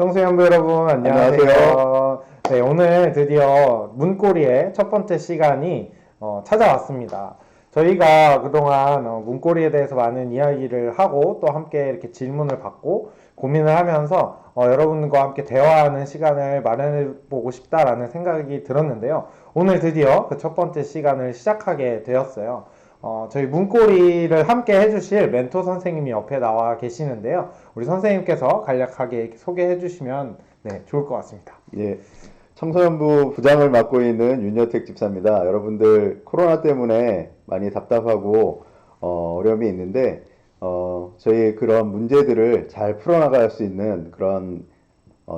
청소년부 여러분, 안녕하세요. 안녕하세요. 네, 오늘 드디어 문고리의 첫 번째 시간이 찾아왔습니다. 저희가 그동안 문고리에 대해서 많은 이야기를 하고 또 함께 이렇게 질문을 받고 고민을 하면서 여러분과 함께 대화하는 시간을 마련해 보고 싶다라는 생각이 들었는데요. 오늘 드디어 그 첫 번째 시간을 시작하게 되었어요. 저희 문고리를 함께 해주실 멘토 선생님이 옆에 나와 계시는데요. 우리 선생님께서 간략하게 소개해 주시면 좋을 것 같습니다. 예, 청소년부 부장을 맡고 있는 윤여택 집사입니다. 여러분들 코로나 때문에 많이 답답하고 어려움이 있는데 저희 그런 문제들을 잘 풀어나갈 수 있는 그런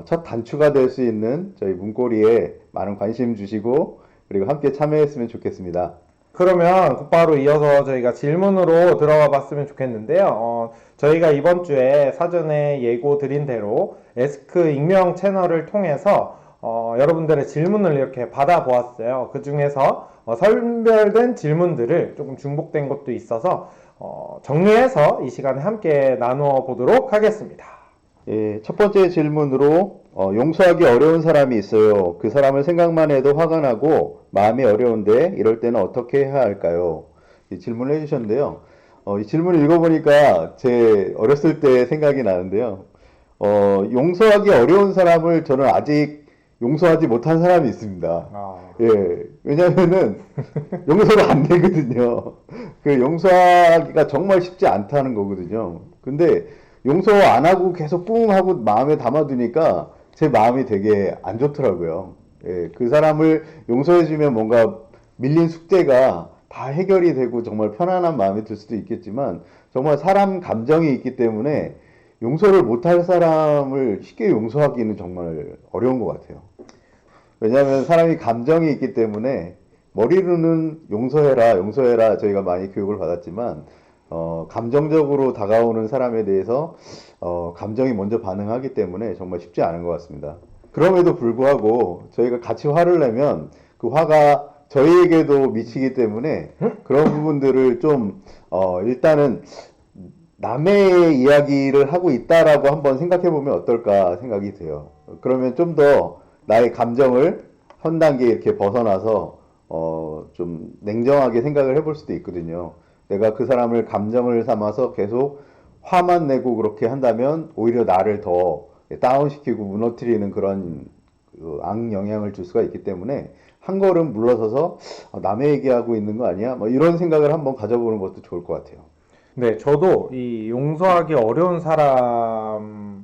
첫 단추가 될 수 있는 저희 문고리에 많은 관심 주시고 그리고 함께 참여했으면 좋겠습니다. 그러면 곧바로 이어서 저희가 질문으로 들어가 봤으면 좋겠는데요. 저희가 이번 주에 사전에 예고 드린 대로 에스크 익명 채널을 통해서 여러분들의 질문을 이렇게 받아보았어요. 그 중에서 선별된 질문들을 조금 중복된 것도 있어서 정리해서 이 시간에 함께 나누어 보도록 하겠습니다. 예, 첫 번째 질문으로 용서하기 어려운 사람이 있어요. 그 사람을 생각만 해도 화가 나고 마음이 어려운데 이럴 때는 어떻게 해야 할까요? 이 질문을 해주셨는데요. 이 질문을 읽어보니까 제 어렸을 때 생각이 나는데요. 용서하기 어려운 사람을 저는 아직 용서하지 못한 사람이 있습니다. 예, 왜냐면은 용서가 안 되거든요. 그 용서하기가 정말 쉽지 않다는 거거든요. 근데 용서 안 하고 계속 뿡 하고 마음에 담아두니까 제 마음이 되게 안 좋더라고요. 예, 그 사람을 용서해주면 뭔가 밀린 숙제가 다 해결이 되고 정말 편안한 마음이 들 수도 있겠지만 정말 사람 감정이 있기 때문에 용서를 못할 사람을 쉽게 용서하기는 정말 어려운 것 같아요. 왜냐하면 사람이 감정이 있기 때문에 머리로는 용서해라, 용서해라 저희가 많이 교육을 받았지만 감정적으로 다가오는 사람에 대해서 감정이 먼저 반응하기 때문에 정말 쉽지 않은 것 같습니다. 그럼에도 불구하고 저희가 같이 화를 내면 그 화가 저희에게도 미치기 때문에 그런 부분들을 좀 일단은 남의 이야기를 하고 있다라고 한번 생각해 보면 어떨까 생각이 돼요. 그러면 좀 더 나의 감정을 한 단계 이렇게 벗어나서 좀 냉정하게 생각을 해볼 수도 있거든요. 내가 그 사람을 감정을 삼아서 계속 화만 내고 그렇게 한다면 오히려 나를 더 다운시키고 무너뜨리는 그런 악영향을 줄 수가 있기 때문에 한 걸음 물러서서 남의 얘기하고 있는 거 아니야? 뭐 이런 생각을 한번 가져보는 것도 좋을 것 같아요. 네, 저도 이 용서하기 어려운 사람이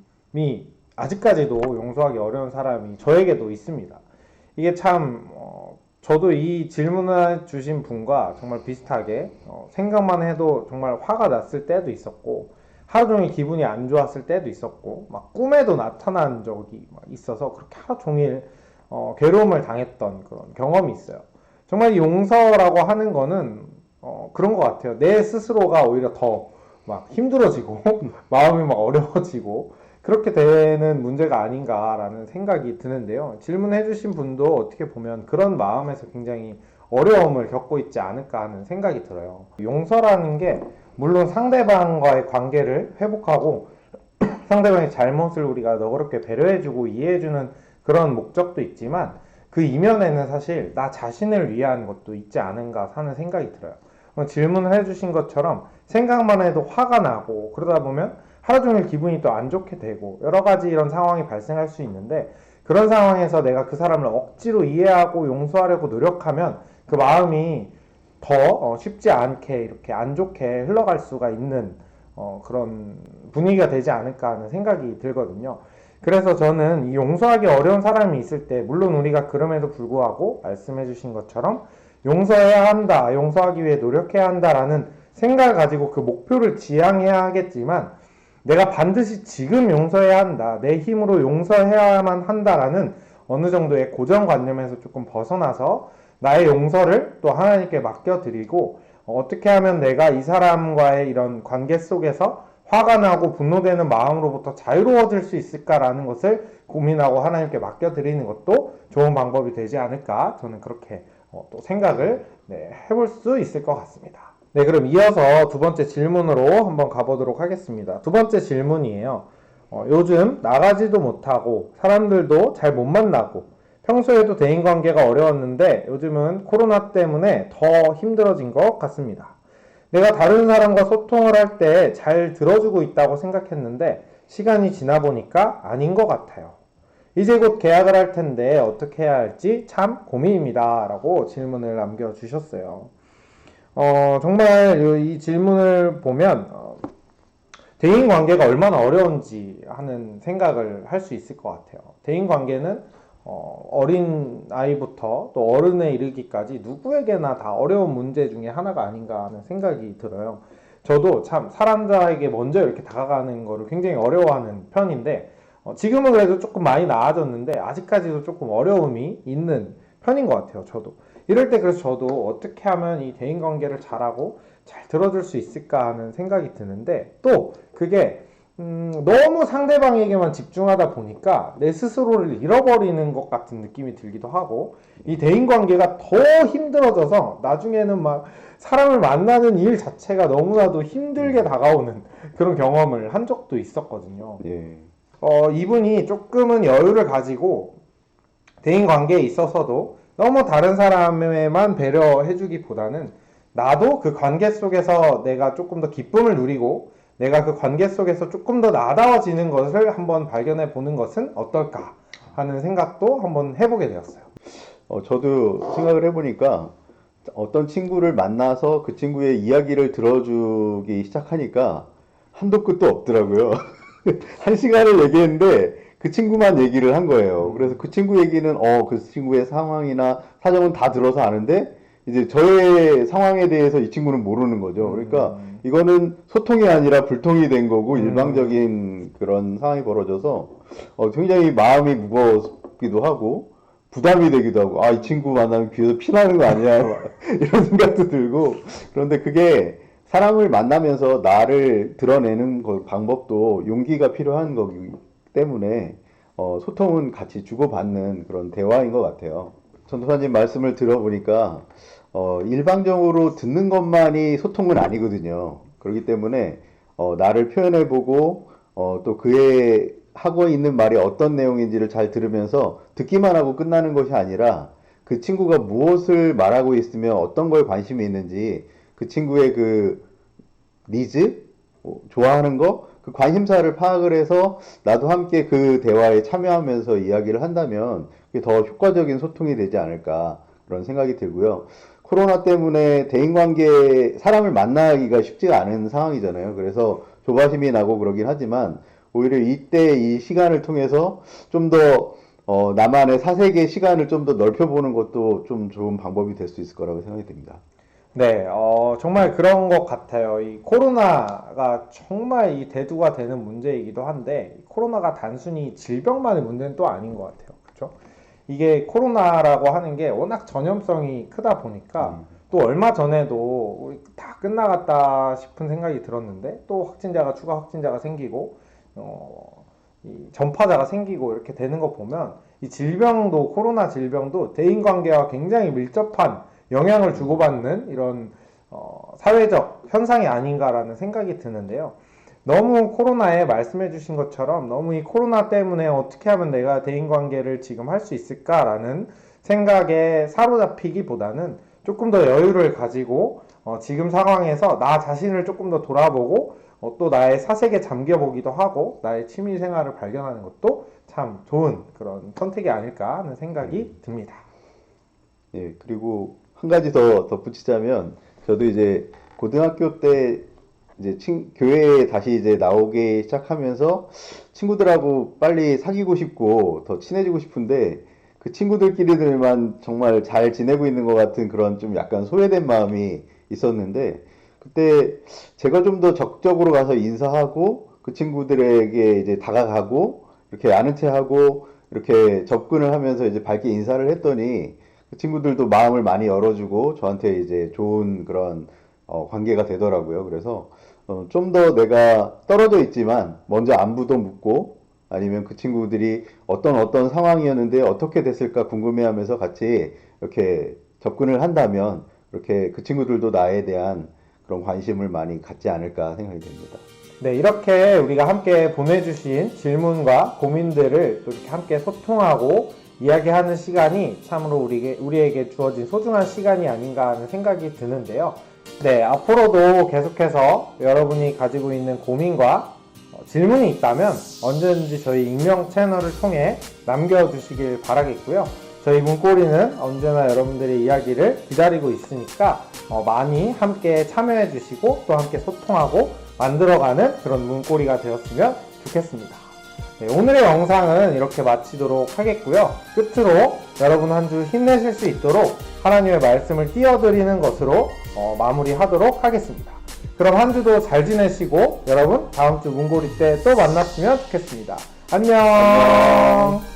아직까지도 용서하기 어려운 사람이 저에게도 있습니다. 이게 참 저도 이 질문을 주신 분과 정말 비슷하게 생각만 해도 정말 화가 났을 때도 있었고 하루 종일 기분이 안 좋았을 때도 있었고 막 꿈에도 나타난 적이 막 있어서 그렇게 하루 종일 괴로움을 당했던 그런 경험이 있어요. 정말 이 용서라고 하는 거는 그런 것 같아요. 내 스스로가 오히려 더 막 힘들어지고 마음이 막 어려워지고 그렇게 되는 문제가 아닌가라는 생각이 드는데요. 질문해주신 분도 어떻게 보면 그런 마음에서 굉장히 어려움을 겪고 있지 않을까 하는 생각이 들어요. 용서라는 게 물론 상대방과의 관계를 회복하고 상대방의 잘못을 우리가 너그럽게 배려해주고 이해해주는 그런 목적도 있지만 그 이면에는 사실 나 자신을 위한 것도 있지 않은가 하는 생각이 들어요. 질문을 해주신 것처럼 생각만 해도 화가 나고 그러다 보면 하루 종일 기분이 또 안 좋게 되고 여러 가지 이런 상황이 발생할 수 있는데 그런 상황에서 내가 그 사람을 억지로 이해하고 용서하려고 노력하면 그 마음이 더 쉽지 않게 이렇게 안 좋게 흘러갈 수가 있는 그런 분위기가 되지 않을까 하는 생각이 들거든요. 그래서 저는 이 용서하기 어려운 사람이 있을 때 물론 우리가 그럼에도 불구하고 말씀해 주신 것처럼 용서해야 한다, 용서하기 위해 노력해야 한다라는 생각을 가지고 그 목표를 지향해야 하겠지만 내가 반드시 지금 용서해야 한다, 내 힘으로 용서해야만 한다라는 어느 정도의 고정관념에서 조금 벗어나서 나의 용서를 또 하나님께 맡겨드리고 어떻게 하면 내가 이 사람과의 이런 관계 속에서 화가 나고 분노되는 마음으로부터 자유로워질 수 있을까라는 것을 고민하고 하나님께 맡겨드리는 것도 좋은 방법이 되지 않을까 저는 그렇게 또 생각을 해볼 수 있을 것 같습니다. 네, 그럼 이어서 두 번째 질문으로 한번 가보도록 하겠습니다. 두 번째 질문이에요. 요즘 나가지도 못하고 사람들도 잘 못 만나고 평소에도 대인관계가 어려웠는데 요즘은 코로나 때문에 더 힘들어진 것 같습니다. 내가 다른 사람과 소통을 할 때 잘 들어주고 있다고 생각했는데 시간이 지나 보니까 아닌 것 같아요. 이제 곧 계약을 할 텐데 어떻게 해야 할지 참 고민입니다. 라고 질문을 남겨주셨어요. 정말 이 질문을 보면 대인 관계가 얼마나 어려운지 하는 생각을 할 수 있을 것 같아요. 대인 관계는 어린 아이부터 또 어른에 이르기까지 누구에게나 다 어려운 문제 중에 하나가 아닌가 하는 생각이 들어요. 저도 참 사람들에게 먼저 이렇게 다가가는 거를 굉장히 어려워하는 편인데 지금은 그래도 조금 많이 나아졌는데 아직까지도 조금 어려움이 있는 편인 것 같아요. 저도 이럴 때 그래서 저도 어떻게 하면 이 대인관계를 잘하고 잘 들어줄 수 있을까 하는 생각이 드는데 또 그게 너무 상대방에게만 집중하다 보니까 내 스스로를 잃어버리는 것 같은 느낌이 들기도 하고 이 대인관계가 더 힘들어져서 나중에는 막 사람을 만나는 일 자체가 너무나도 힘들게 다가오는 그런 경험을 한 적도 있었거든요. 예. 이분이 조금은 여유를 가지고 대인관계에 있어서도 너무 다른 사람에만 배려해주기보다는 나도 그 관계 속에서 내가 조금 더 기쁨을 누리고 내가 그 관계 속에서 조금 더 나다워지는 것을 한번 발견해 보는 것은 어떨까 하는 생각도 한번 해보게 되었어요. 저도 생각을 해보니까 어떤 친구를 만나서 그 친구의 이야기를 들어주기 시작하니까 한도 끝도 없더라고요. 한 시간을 얘기했는데 그 친구만 얘기를 한 거예요. 그래서 그 친구 얘기는 그 친구의 상황이나 사정은 다 들어서 아는데 이제 저의 상황에 대해서 이 친구는 모르는 거죠. 그러니까 이거는 소통이 아니라 불통이 된 거고 일방적인 그런 상황이 벌어져서 굉장히 마음이 무거웠기도 하고 부담이 되기도 하고 이 친구 만나면 귀에서 피 나는 거 아니야 막 이런 생각도 들고 그런데 그게 사람을 만나면서 나를 드러내는 방법도 용기가 필요한 거기 때문에 소통은 같이 주고받는 그런 대화인 것 같아요. 전도사님 말씀을 들어보니까 일방적으로 듣는 것만이 소통은 아니거든요. 그렇기 때문에 나를 표현해보고 또 그의 하고 있는 말이 어떤 내용인지를 잘 들으면서 듣기만 하고 끝나는 것이 아니라 그 친구가 무엇을 말하고 있으며 어떤 거에 관심이 있는지 그 친구의 그 니즈, 좋아하는 거, 그 관심사를 파악을 해서 나도 함께 그 대화에 참여하면서 이야기를 한다면 그게 더 효과적인 소통이 되지 않을까 그런 생각이 들고요. 코로나 때문에 대인관계, 사람을 만나기가 쉽지가 않은 상황이잖아요. 그래서 조바심이 나고 그러긴 하지만 오히려 이때 이 시간을 통해서 좀 더 나만의 사색의 시간을 좀 더 넓혀보는 것도 좀 좋은 방법이 될 수 있을 거라고 생각이 듭니다. 네, 정말 그런 것 같아요. 이 코로나가 정말 이 대두가 되는 문제이기도 한데, 이 코로나가 단순히 질병만의 문제는 또 아닌 것 같아요. 그렇죠? 이게 코로나라고 하는 게 워낙 전염성이 크다 보니까, 또 얼마 전에도 우리 다 끝나갔다 싶은 생각이 들었는데, 또 추가 확진자가 생기고, 이 전파자가 생기고 이렇게 되는 거 보면, 이 질병도, 코로나 질병도 대인관계와 굉장히 밀접한 영향을 주고받는 이런 사회적 현상이 아닌가라는 생각이 드는데요. 너무 코로나에 말씀해 주신 것처럼 너무 이 코로나 때문에 어떻게 하면 내가 대인관계를 지금 할 수 있을까라는 생각에 사로잡히기보다는 조금 더 여유를 가지고 지금 상황에서 나 자신을 조금 더 돌아보고 또 나의 사색에 잠겨보기도 하고 나의 취미 생활을 발견하는 것도 참 좋은 그런 선택이 아닐까 하는 생각이 듭니다. 예, 그리고 한 가지 더 덧붙이자면, 저도 이제 고등학교 때 이제 교회에 다시 이제 나오기 시작하면서 친구들하고 빨리 사귀고 싶고 더 친해지고 싶은데 그 친구들끼리들만 정말 잘 지내고 있는 것 같은 그런 좀 약간 소외된 마음이 있었는데 그때 제가 좀 더 적극적으로 가서 인사하고 그 친구들에게 이제 다가가고 이렇게 아는 체 하고 이렇게 접근을 하면서 이제 밝게 인사를 했더니 그 친구들도 마음을 많이 열어주고 저한테 이제 좋은 그런 관계가 되더라고요. 그래서 좀 더 내가 떨어져 있지만 먼저 안부도 묻고 아니면 그 친구들이 어떤 상황이었는데 어떻게 됐을까 궁금해하면서 같이 이렇게 접근을 한다면 이렇게 그 친구들도 나에 대한 그런 관심을 많이 갖지 않을까 생각이 됩니다. 네, 이렇게 우리가 함께 보내주신 질문과 고민들을 또 이렇게 함께 소통하고 이야기하는 시간이 참으로 우리에게 주어진 소중한 시간이 아닌가 하는 생각이 드는데요. 네, 앞으로도 계속해서 여러분이 가지고 있는 고민과 질문이 있다면 언제든지 저희 익명 채널을 통해 남겨주시길 바라겠고요. 저희 문고리는 언제나 여러분들의 이야기를 기다리고 있으니까 많이 함께 참여해 주시고 또 함께 소통하고 만들어가는 그런 문고리가 되었으면 좋겠습니다. 네, 오늘의 영상은 이렇게 마치도록 하겠고요. 끝으로 여러분 한 주 힘내실 수 있도록 하나님의 말씀을 띄워드리는 것으로 마무리하도록 하겠습니다. 그럼 한 주도 잘 지내시고 여러분 다음 주 문고리 때 또 만났으면 좋겠습니다. 안녕.